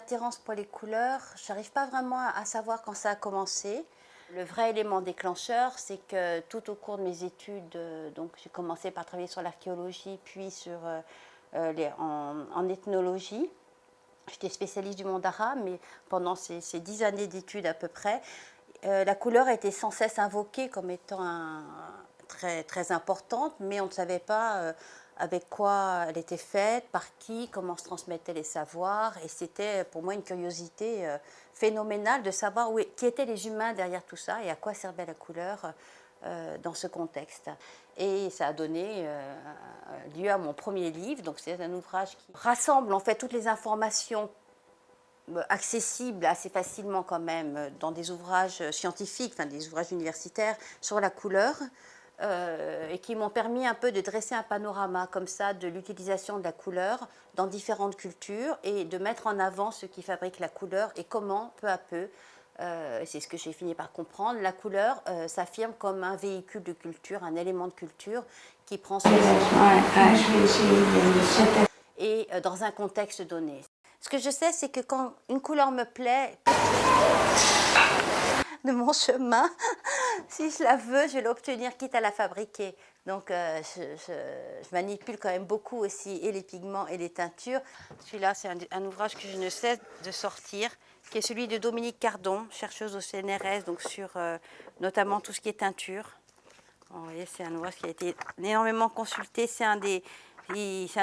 attirance pour les couleurs, je n'arrive pas vraiment à savoir quand ça a commencé. Le vrai élément déclencheur, c'est que tout au cours de mes études, donc j'ai commencé par travailler sur l'archéologie, puis en ethnologie. J'étais spécialiste du monde arabe, mais pendant ces 10 années d'études à peu près, la couleur a été sans cesse invoquée comme étant très, très importante, mais on ne savait pas avec quoi elle était faite, par qui, comment se transmettaient les savoirs. Et c'était pour moi une curiosité phénoménale de savoir qui étaient les humains derrière tout ça et à quoi servait la couleur dans ce contexte. Et ça a donné lieu à mon premier livre. Donc c'est un ouvrage qui rassemble en fait toutes les informations accessibles assez facilement quand même dans des ouvrages scientifiques, enfin des ouvrages universitaires sur la couleur, et qui m'ont permis un peu de dresser un panorama comme ça de l'utilisation de la couleur dans différentes cultures et de mettre en avant ce qui fabrique la couleur et comment peu à peu, c'est ce que j'ai fini par comprendre, la couleur s'affirme comme un véhicule de culture, un élément de culture qui prend son et dans un contexte donné. Ce que je sais, c'est que quand une couleur me plaît de mon chemin, si je la veux, je vais l'obtenir quitte à la fabriquer. Donc je manipule quand même beaucoup aussi et les pigments et les teintures. Celui-là, c'est un ouvrage que je ne cesse de sortir, qui est celui de Dominique Cardon, chercheuse au CNRS, donc sur notamment tout ce qui est teinture. Vous voyez, c'est un ouvrage qui a été énormément consulté. C'est un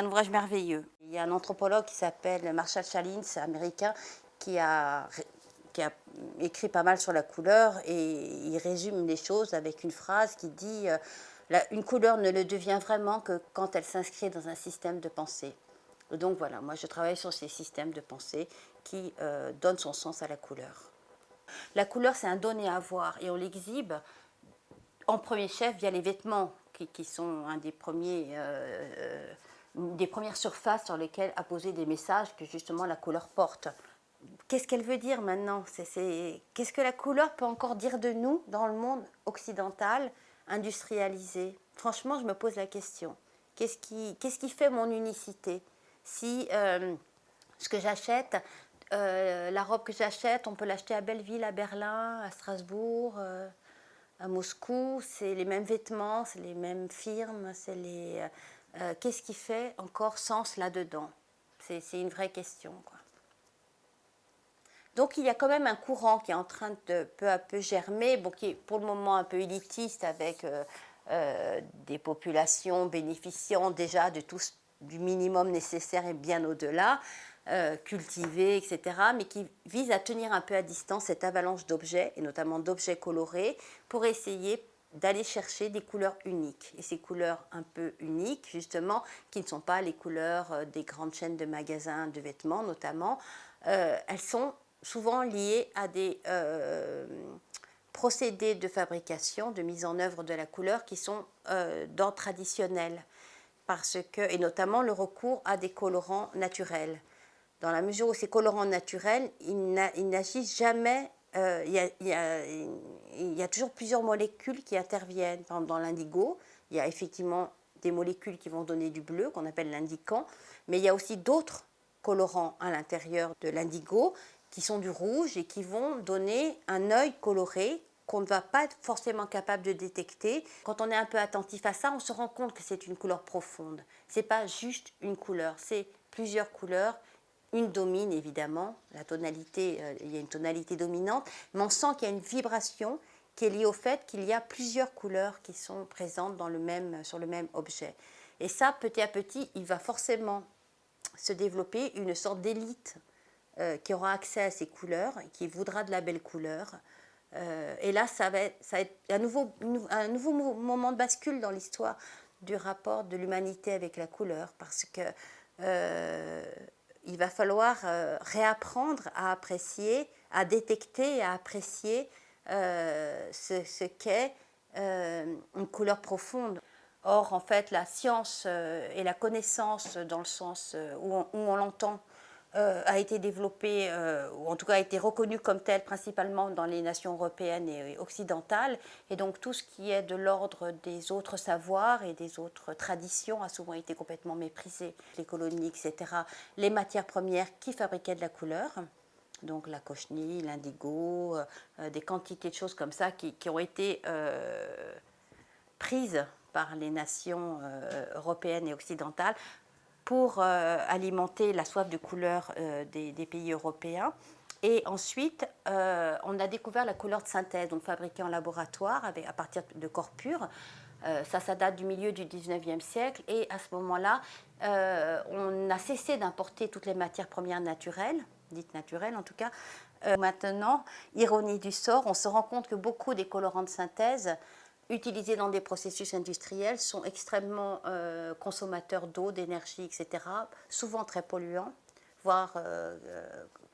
ouvrage merveilleux. Il y a un anthropologue qui s'appelle Marshall Chalins, américain, qui a écrit pas mal sur la couleur et il résume les choses avec une phrase qui dit une couleur ne le devient vraiment que quand elle s'inscrit dans un système de pensée. Donc voilà, moi je travaille sur ces systèmes de pensée qui donnent son sens à la couleur. La couleur, c'est un donner à voir et on l'exhibe en premier chef via les vêtements qui sont un des des premières surfaces sur lesquelles apposer des messages que justement la couleur porte. Qu'est-ce qu'elle veut dire maintenant? Qu'est-ce que la couleur peut encore dire de nous dans le monde occidental, industrialisé? Franchement, je me pose la question. Qu'est-ce qui fait mon unicité? Si ce que j'achète, la robe que j'achète, on peut l'acheter à Belleville, à Berlin, à Strasbourg, à Moscou, c'est les mêmes vêtements, c'est les mêmes firmes, qu'est-ce qui fait encore sens là-dedans? C'est une vraie question, quoi. Donc il y a quand même un courant qui est en train de peu à peu germer, bon, qui est pour le moment un peu élitiste avec des populations bénéficiant déjà du minimum nécessaire et bien au-delà, cultivées, etc., mais qui vise à tenir un peu à distance cette avalanche d'objets, et notamment d'objets colorés, pour essayer d'aller chercher des couleurs uniques. Et ces couleurs un peu uniques, justement, qui ne sont pas les couleurs des grandes chaînes de magasins de vêtements, notamment, elles sont souvent liées à des procédés de fabrication, de mise en œuvre de la couleur qui sont d'ordre traditionnel, et notamment le recours à des colorants naturels. Dans la mesure où ces colorants naturels, ils n'agissent jamais, il y a toujours plusieurs molécules qui interviennent. Par exemple, dans l'indigo, il y a effectivement des molécules qui vont donner du bleu, qu'on appelle l'indiquant, mais il y a aussi d'autres colorants à l'intérieur de l'indigo qui sont du rouge et qui vont donner un œil coloré qu'on ne va pas être forcément capable de détecter. Quand on est un peu attentif à ça, on se rend compte que c'est une couleur profonde. Ce n'est pas juste une couleur, c'est plusieurs couleurs. Une domine évidemment, la tonalité, il y a une tonalité dominante, mais on sent qu'il y a une vibration qui est liée au fait qu'il y a plusieurs couleurs qui sont présentes sur le même objet. Et ça, petit à petit, il va forcément se développer une sorte d'élite qui aura accès à ces couleurs, qui voudra de la belle couleur. Et là, ça va être un nouveau moment de bascule dans l'histoire du rapport de l'humanité avec la couleur, parce que il va falloir réapprendre à apprécier, à détecter et à apprécier ce qu'est une couleur profonde. Or, en fait, la science et la connaissance, dans le sens où on l'entend, a été développée, ou en tout cas a été reconnue comme telle principalement dans les nations européennes et occidentales. Et donc tout ce qui est de l'ordre des autres savoirs et des autres traditions a souvent été complètement méprisé. Les colonies, etc., les matières premières qui fabriquaient de la couleur, donc la cochenille, l'indigo, des quantités de choses comme ça qui ont été prises par les nations européennes et occidentales pour alimenter la soif de couleur des pays européens. Et ensuite, on a découvert la couleur de synthèse, donc fabriquée en laboratoire à partir de corps purs. Ça date du milieu du 19e siècle. Et à ce moment-là, on a cessé d'importer toutes les matières premières naturelles, dites naturelles en tout cas. Maintenant, ironie du sort, on se rend compte que beaucoup des colorants de synthèse utilisés dans des processus industriels sont extrêmement consommateurs d'eau, d'énergie, etc., souvent très polluants, voire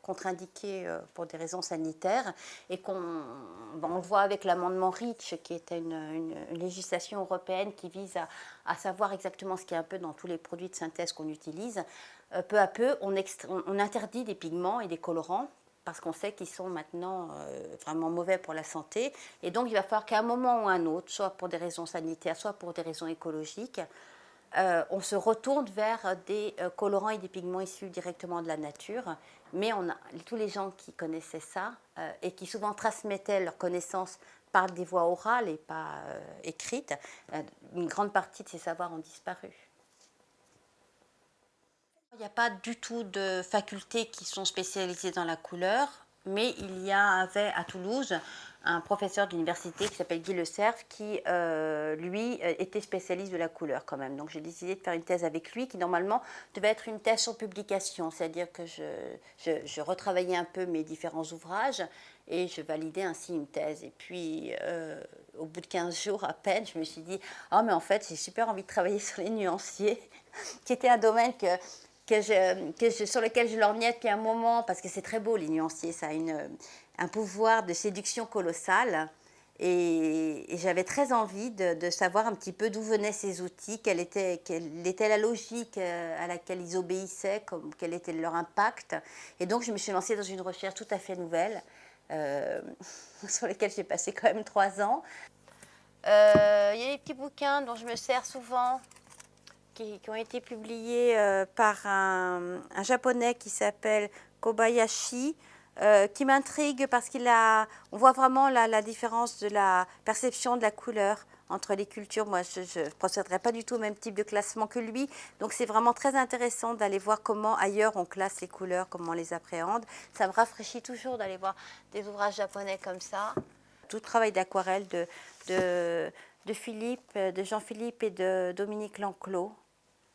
contre-indiqués pour des raisons sanitaires, et on le voit avec l'amendement REACH, qui était une législation européenne qui vise à savoir exactement ce qu'il y a un peu dans tous les produits de synthèse qu'on utilise. Peu à peu, on interdit des pigments et des colorants, parce qu'on sait qu'ils sont maintenant vraiment mauvais pour la santé. Et donc, il va falloir qu'à un moment ou à un autre, soit pour des raisons sanitaires, soit pour des raisons écologiques, on se retourne vers des colorants et des pigments issus directement de la nature. Mais tous les gens qui connaissaient ça et qui souvent transmettaient leurs connaissances par des voies orales et pas écrites, une grande partie de ces savoirs ont disparu. Il n'y a pas du tout de facultés qui sont spécialisées dans la couleur, mais il y avait à Toulouse un professeur d'université qui s'appelle Guy Le Cerf qui, lui, était spécialiste de la couleur quand même. Donc j'ai décidé de faire une thèse avec lui qui, normalement, devait être une thèse sur publication, c'est-à-dire que je retravaillais un peu mes différents ouvrages et je validais ainsi une thèse. Et puis, au bout de 15 jours à peine, je me suis dit « Ah, mais en fait, j'ai super envie de travailler sur les nuanciers », qui était un domaine sur lequel je lorgnais depuis un moment, parce que c'est très beau, les nuanciers, ça a un pouvoir de séduction colossal. Et j'avais très envie de savoir un petit peu d'où venaient ces outils, quelle était la logique à laquelle ils obéissaient, quel était leur impact. Et donc, je me suis lancée dans une recherche tout à fait nouvelle, sur laquelle j'ai passé quand même 3 ans. Il y a des petits bouquins dont je me sers souvent, qui ont été publiés par un japonais qui s'appelle Kobayashi, qui m'intrigue parce on voit vraiment la différence de la perception de la couleur entre les cultures. Moi, je ne procéderai pas du tout au même type de classement que lui. Donc, c'est vraiment très intéressant d'aller voir comment ailleurs on classe les couleurs, comment on les appréhende. Ça me rafraîchit toujours d'aller voir des ouvrages japonais comme ça. Tout le travail d'aquarelle de Jean-Philippe et de Dominique Lanclos,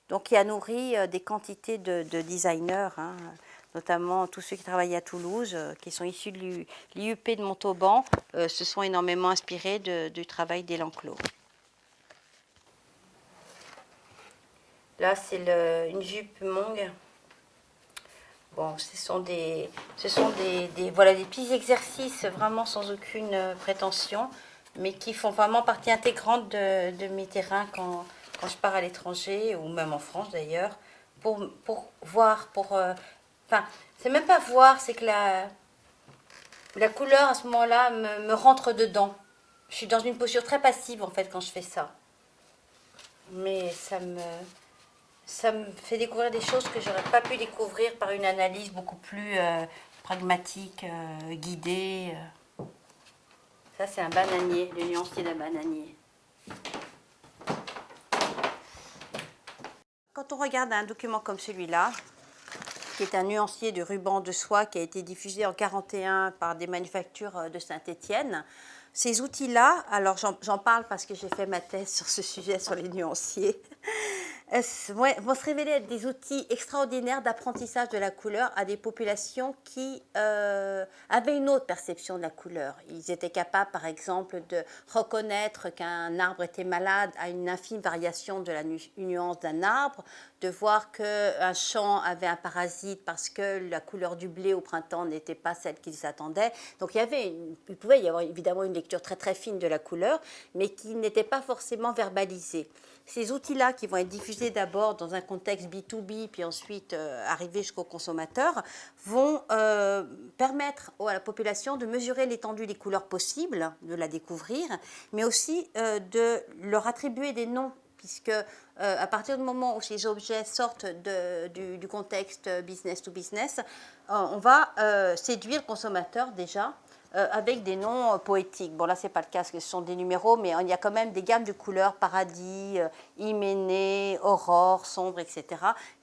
donc qui a nourri des quantités de designers, hein, notamment tous ceux qui travaillent à Toulouse, qui sont issus de l'IUP de Montauban, se sont énormément inspirés du travail des Lanclos. Là, c'est une jupe Monge. Bon, ce sont des petits exercices vraiment sans aucune prétention, mais qui font vraiment partie intégrante de mes terrains quand je pars à l'étranger, ou même en France d'ailleurs, pour voir, c'est même pas voir, c'est que la couleur à ce moment-là me rentre dedans. Je suis dans une posture très passive en fait quand je fais ça. Mais ça me fait découvrir des choses que j'aurais pas pu découvrir par une analyse beaucoup plus pragmatique, guidée. Ça, c'est un bananier, le nuancier d'un bananier. Quand on regarde un document comme celui-là, qui est un nuancier de ruban de soie qui a été diffusé en 1941 par des manufactures de Saint-Étienne, ces outils-là, alors j'en parle parce que j'ai fait ma thèse sur ce sujet, sur les nuanciers, vont se révéler être des outils extraordinaires d'apprentissage de la couleur à des populations qui avaient une autre perception de la couleur. Ils étaient capables, par exemple, de reconnaître qu'un arbre était malade à une infime variation de la nuance d'un arbre, de voir qu'un champ avait un parasite parce que la couleur du blé au printemps n'était pas celle qu'ils s'attendaient. Donc il pouvait y avoir évidemment une lecture très très fine de la couleur, mais qui n'était pas forcément verbalisée. Ces outils-là qui vont être diffusés diffusés d'abord dans un contexte B2B, puis ensuite arriver jusqu'au consommateur, vont permettre à la population de mesurer l'étendue des couleurs possibles, de la découvrir, mais aussi de leur attribuer des noms, puisque à partir du moment où ces objets sortent du contexte business to business, on va séduire le consommateur déjà avec des noms poétiques. Bon, là, ce n'est pas le cas, parce que ce sont des numéros, mais il y a quand même des gammes de couleurs, paradis, hyménée, aurore, sombre, etc.,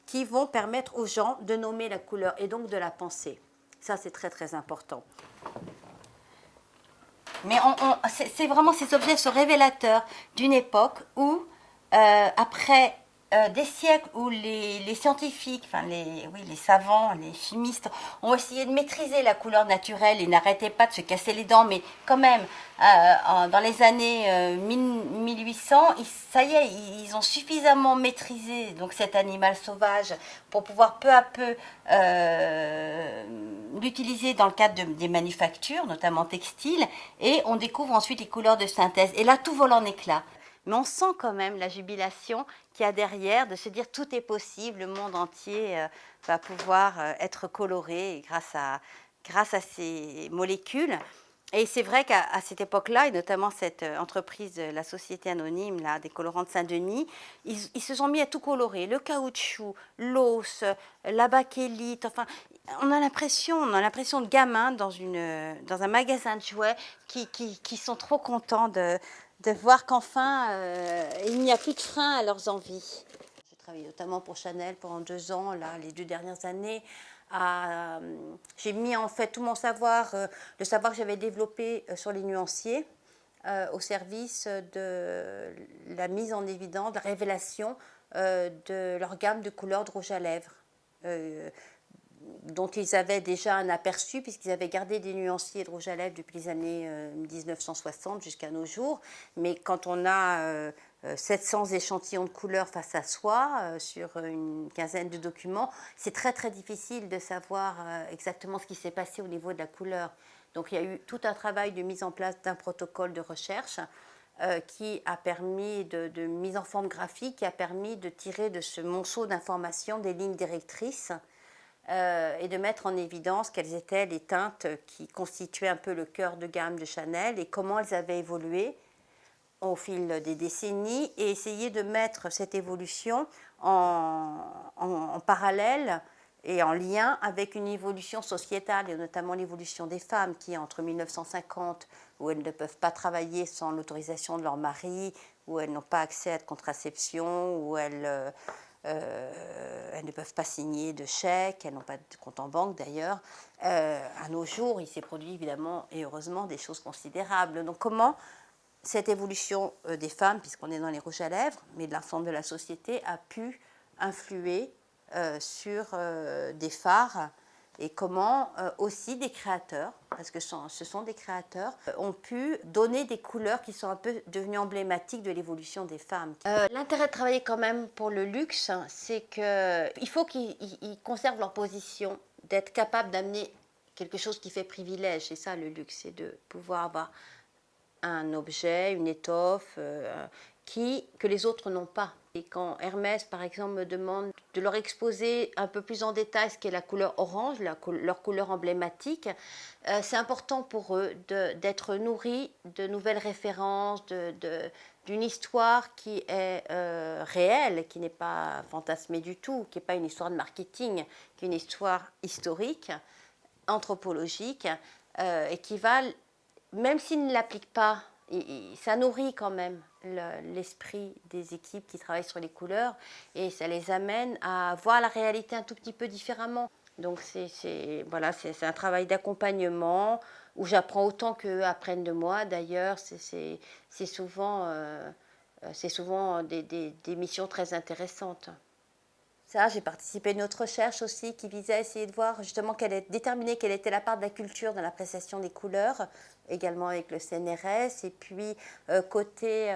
qui vont permettre aux gens de nommer la couleur et donc de la penser. Ça, c'est très, très important. Mais c'est vraiment, ces objets sont révélateurs d'une époque où, après des siècles où les scientifiques, enfin les savants, les chimistes ont essayé de maîtriser la couleur naturelle et n'arrêtaient pas de se casser les dents, mais quand même, dans les années 1800, ça y est, ils ont suffisamment maîtrisé donc, cet animal sauvage pour pouvoir peu à peu l'utiliser dans le cadre des manufactures, notamment textiles, et on découvre ensuite les couleurs de synthèse. Et là, tout vole en éclats. Mais on sent quand même la jubilation qu'il y a derrière, de se dire tout est possible, le monde entier va pouvoir être coloré grâce à ces molécules. Et c'est vrai qu'à cette époque-là, et notamment cette entreprise, la Société Anonyme, là, des colorants de Saint-Denis, ils se sont mis à tout colorer, le caoutchouc, l'os, la bakélite, enfin, on a l'impression de gamins dans un magasin de jouets qui sont trop contents de voir qu'enfin, il n'y a plus de frein à leurs envies. J'ai travaillé notamment pour Chanel pendant 2 ans, là, les 2 dernières années. J'ai mis en fait tout mon savoir, le savoir que j'avais développé sur les nuanciers, au service de la mise en évidence, de la révélation de leur gamme de couleurs de rouge à lèvres. Dont ils avaient déjà un aperçu, puisqu'ils avaient gardé des nuanciers de rouge à lèvres depuis les années 1960 jusqu'à nos jours. Mais quand on a 700 échantillons de couleurs face à soi, sur une quinzaine de documents, c'est très très difficile de savoir exactement ce qui s'est passé au niveau de la couleur. Donc il y a eu tout un travail de mise en place d'un protocole de recherche qui a permis de mise en forme graphique, qui a permis de tirer de ce monceau d'informations des lignes directrices et de mettre en évidence quelles étaient les teintes qui constituaient un peu le cœur de gamme de Chanel et comment elles avaient évolué au fil des décennies, et essayer de mettre cette évolution en parallèle et en lien avec une évolution sociétale, et notamment l'évolution des femmes qui, entre 1950, où elles ne peuvent pas travailler sans l'autorisation de leur mari, où elles n'ont pas accès à la contraception, où elles ne peuvent pas signer de chèques, elles n'ont pas de compte en banque d'ailleurs. À nos jours, il s'est produit évidemment et heureusement des choses considérables. Donc comment cette évolution des femmes, puisqu'on est dans les rouges à lèvres, mais de l'ensemble de la société, a pu influer sur des phares, et comment aussi des créateurs, parce que ce sont des créateurs, ont pu donner des couleurs qui sont un peu devenues emblématiques de l'évolution des femmes. L'intérêt de travailler quand même pour le luxe, c'est qu'il faut qu'ils conservent leur position, d'être capables d'amener quelque chose qui fait privilège. C'est ça le luxe, c'est de pouvoir avoir un objet, une étoffe que les autres n'ont pas. Et quand Hermès, par exemple, me demande de leur exposer un peu plus en détail ce qu'est la couleur orange, leur couleur emblématique, c'est important pour eux d'être nourris de nouvelles références, d'une histoire qui est réelle, qui n'est pas fantasmée du tout, qui n'est pas une histoire de marketing, qui est une histoire historique, anthropologique, et qui va, même s'ils ne l'appliquent pas, ça nourrit quand même l'esprit des équipes qui travaillent sur les couleurs, et ça les amène à voir la réalité un tout petit peu différemment. Donc c'est un travail d'accompagnement où j'apprends autant qu'eux apprennent de moi. D'ailleurs, c'est souvent des missions très intéressantes. Ça, j'ai participé à une autre recherche aussi qui visait à essayer de voir justement déterminer quelle était la part de la culture dans l'appréciation des couleurs, également avec le CNRS. Et puis, côté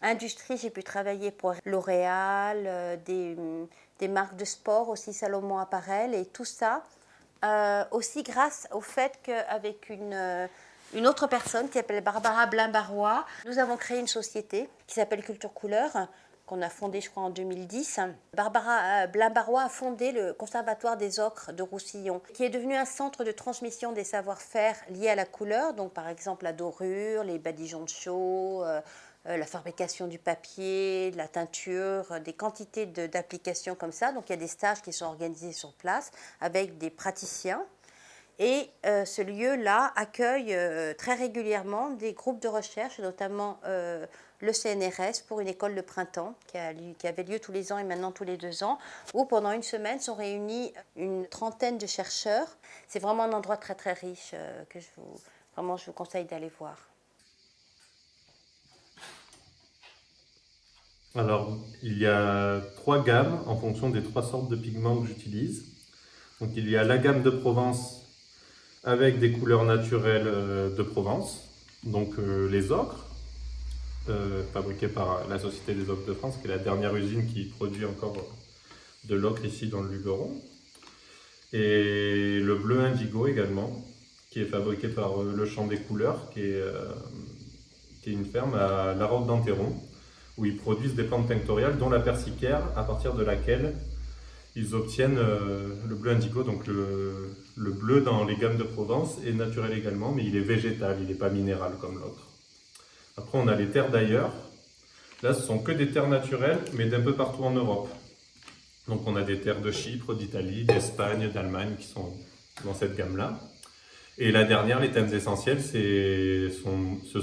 industrie, j'ai pu travailler pour L'Oréal, des marques de sport aussi, Salomon Apparel, et tout ça, aussi grâce au fait qu'avec une autre personne qui s'appelle Barbara Blin-Barrois, nous avons créé une société qui s'appelle Culture Couleur, qu'on a fondé, je crois, en 2010. Barbara Blin-Barois a fondé le Conservatoire des ocres de Roussillon, qui est devenu un centre de transmission des savoir-faire liés à la couleur, donc par exemple la dorure, les badigeons de chaux, la fabrication du papier, de la teinture, des quantités d'applications comme ça. Donc il y a des stages qui sont organisés sur place avec des praticiens. Et ce lieu-là accueille très régulièrement des groupes de recherche, notamment le CNRS pour une école de printemps qui avait lieu tous les ans et maintenant tous les 2 ans, où pendant une semaine sont réunis une trentaine de chercheurs. C'est vraiment un endroit très très riche que je vous conseille d'aller voir. Alors, il y a 3 gammes en fonction des 3 sortes de pigments que j'utilise. Donc, il y a la gamme de Provence avec des couleurs naturelles de Provence, donc les ocres, fabriqués par la Société des ocres de France, qui est la dernière usine qui produit encore de l'ocre ici dans le Luberon. Et le bleu indigo également, qui est fabriqué par le Champ des Couleurs, qui est une ferme à La Roque d'Enterron, où ils produisent des plantes tinctoriales, dont la persicaire, à partir de laquelle ils obtiennent le bleu indigo. Donc le bleu dans les gammes de Provence est naturel également, mais il est végétal, il n'est pas minéral comme l'autre. Après, on a les terres d'ailleurs. Là, ce sont que des terres naturelles, mais d'un peu partout en Europe. Donc on a des terres de Chypre, d'Italie, d'Espagne, d'Allemagne qui sont dans cette gamme-là. Et la dernière, les thèmes essentiels, ce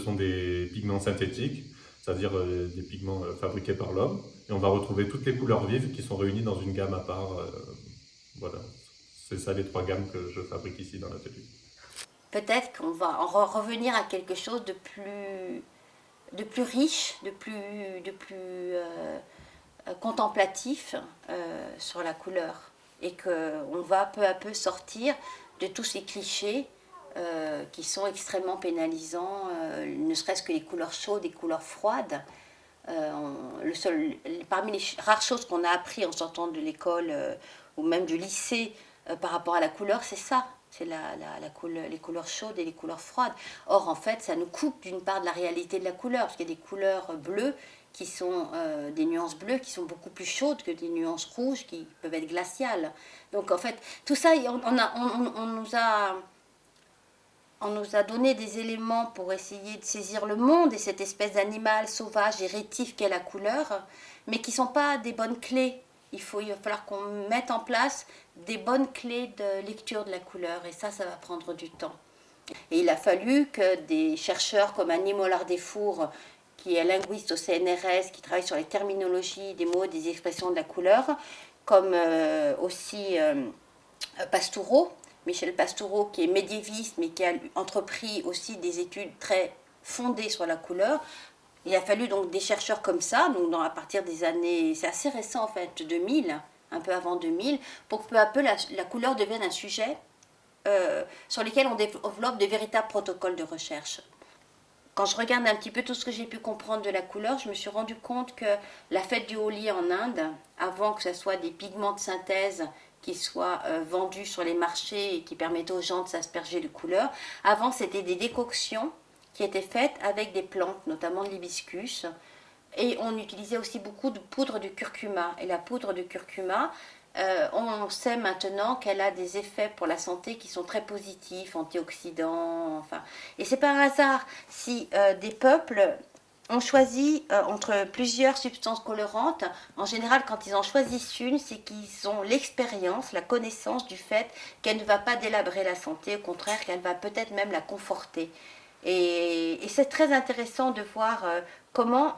sont des pigments synthétiques, c'est-à-dire des pigments fabriqués par l'homme. Et on va retrouver toutes les couleurs vives qui sont réunies dans une gamme à part. Voilà, c'est ça les 3 gammes que je fabrique ici dans l'atelier. Peut-être qu'on va en revenir à quelque chose de plus riche, de plus contemplatif sur la couleur. Et qu'on va peu à peu sortir de tous ces clichés qui sont extrêmement pénalisants, ne serait-ce que les couleurs chaudes et les couleurs froides. Parmi les rares choses qu'on a appris en sortant de l'école ou même du lycée par rapport à la couleur, c'est ça. C'est les couleurs chaudes et les couleurs froides. Or, en fait, ça nous coupe d'une part de la réalité de la couleur, parce qu'il y a des couleurs bleues qui sont des nuances bleues qui sont beaucoup plus chaudes que des nuances rouges qui peuvent être glaciales. Donc, en fait, tout ça, on nous a donné des éléments pour essayer de saisir le monde et cette espèce d'animal sauvage et rétif qu'est la couleur, mais qui ne sont pas des bonnes clés. Il va falloir qu'on mette en place des bonnes clés de lecture de la couleur, et ça va prendre du temps. Et il a fallu que des chercheurs comme Annie Mollard-Desfours, qui est linguiste au CNRS, qui travaille sur les terminologies des mots, des expressions de la couleur, comme aussi Pastoureau, Michel Pastoureau, qui est médiéviste, mais qui a entrepris aussi des études très fondées sur la couleur. Il a fallu donc des chercheurs comme ça, donc à partir des années, c'est assez récent en fait, 2000, un peu avant 2000, pour que peu à peu la couleur devienne un sujet sur lequel on développe de véritables protocoles de recherche. Quand je regarde un petit peu tout ce que j'ai pu comprendre de la couleur, je me suis rendu compte que la fête du Holi en Inde, avant que ce soit des pigments de synthèse qui soient vendus sur les marchés et qui permettaient aux gens de s'asperger de couleurs, avant c'était des décoctions qui étaient faites avec des plantes, notamment de l'hibiscus. Et on utilisait aussi beaucoup de poudre de curcuma. Et la poudre de curcuma, on sait maintenant qu'elle a des effets pour la santé qui sont très positifs, antioxydants. Enfin. Et c'est pas un hasard si des peuples ont choisi entre plusieurs substances colorantes. En général, quand ils en choisissent une, c'est qu'ils ont l'expérience, la connaissance du fait qu'elle ne va pas délabrer la santé, au contraire, qu'elle va peut-être même la conforter. Et c'est très intéressant de voir comment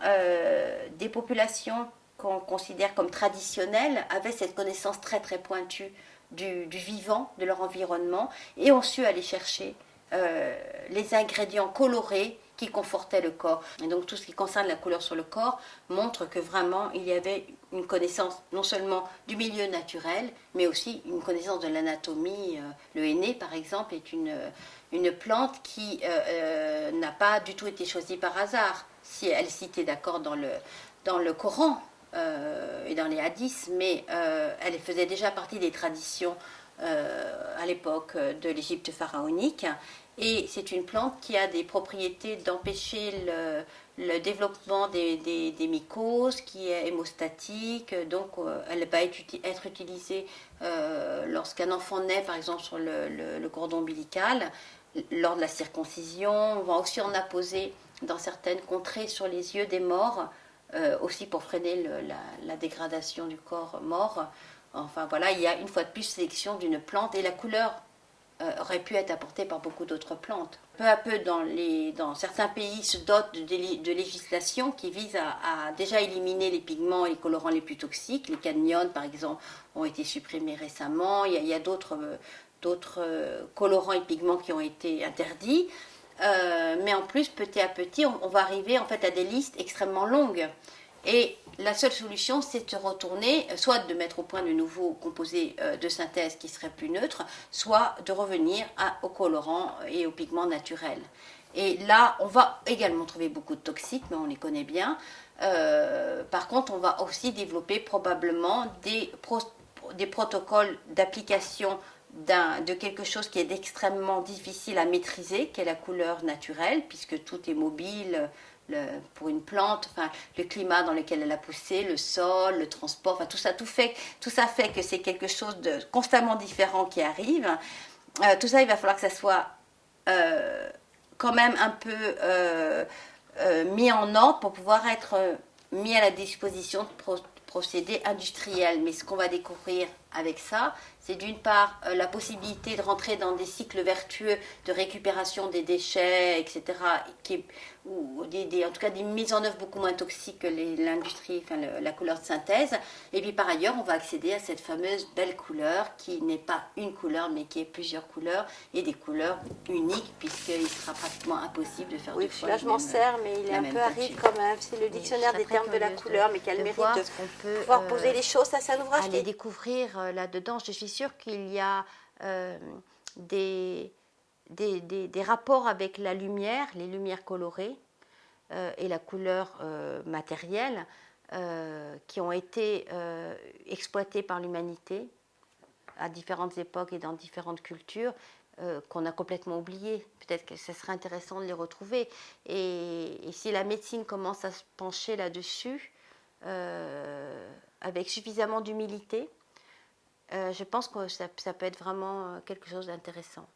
des populations qu'on considère comme traditionnelles avaient cette connaissance très très pointue du vivant, de leur environnement, et ont su aller chercher les ingrédients colorés qui confortaient le corps. Et donc tout ce qui concerne la couleur sur le corps montre que vraiment il y avait une connaissance non seulement du milieu naturel, mais aussi une connaissance de l'anatomie. Le henné par exemple est une plante qui n'a pas du tout été choisie par hasard. Si elle est citée d'accord dans le Coran et dans les hadiths, mais elle faisait déjà partie des traditions à l'époque de l'Égypte pharaonique. Et c'est une plante qui a des propriétés d'empêcher le développement des mycoses, qui est hémostatique. Donc, elle va être utilisée lorsqu'un enfant naît, par exemple, sur le cordon ombilical, lors de la circoncision. On va aussi en apposer dans certaines contrées sur les yeux des morts, aussi pour freiner la dégradation du corps mort. Enfin voilà, il y a une fois de plus sélection d'une plante et la couleur aurait pu être apportée par beaucoup d'autres plantes. Peu à peu, dans certains pays, se dotent de législation qui vise à déjà éliminer les pigments et les colorants les plus toxiques. Les cadmiums, par exemple, ont été supprimés récemment. Il y a d'autres colorants et pigments qui ont été interdits. Mais en plus, petit à petit, on va arriver en fait à des listes extrêmement longues. Et la seule solution, c'est de se retourner, soit de mettre au point de nouveaux composés de synthèse qui seraient plus neutres, soit de revenir aux colorants et aux pigments naturels. Et là, on va également trouver beaucoup de toxiques, mais on les connaît bien. Par contre, on va aussi développer probablement des protocoles d'application de quelque chose qui est extrêmement difficile à maîtriser, qui est la couleur naturelle, puisque tout est mobile pour une plante, enfin, le climat dans lequel elle a poussé, le sol, le transport, enfin, tout ça fait que c'est quelque chose de constamment différent qui arrive. Tout ça, il va falloir que ça soit quand même un peu mis en ordre pour pouvoir être mis à la disposition de procédés industriels. Mais ce qu'on va découvrir avec ça, c'est d'une part la possibilité de rentrer dans des cycles vertueux de récupération des déchets, etc., ou en tout cas des mises en œuvre beaucoup moins toxiques que l'industrie, enfin la couleur de synthèse. Et puis par ailleurs, on va accéder à cette fameuse belle couleur qui n'est pas une couleur, mais qui est plusieurs couleurs et des couleurs uniques, puisqu'il sera pratiquement impossible de faire deux fois là je m'en sers, mais il est un peu aride quand même. C'est le dictionnaire des termes de la couleur, mais qui a le mérite de pouvoir poser les choses. Ça, c'est un ouvrage aller découvrir là-dedans. Je suis sûre qu'il y a des rapports avec la lumière, les lumières colorées et la couleur matérielle qui ont été exploités par l'humanité à différentes époques et dans différentes cultures qu'on a complètement oubliées. Peut-être que ce serait intéressant de les retrouver. Et si la médecine commence à se pencher là-dessus avec suffisamment d'humilité, je pense que ça peut être vraiment quelque chose d'intéressant.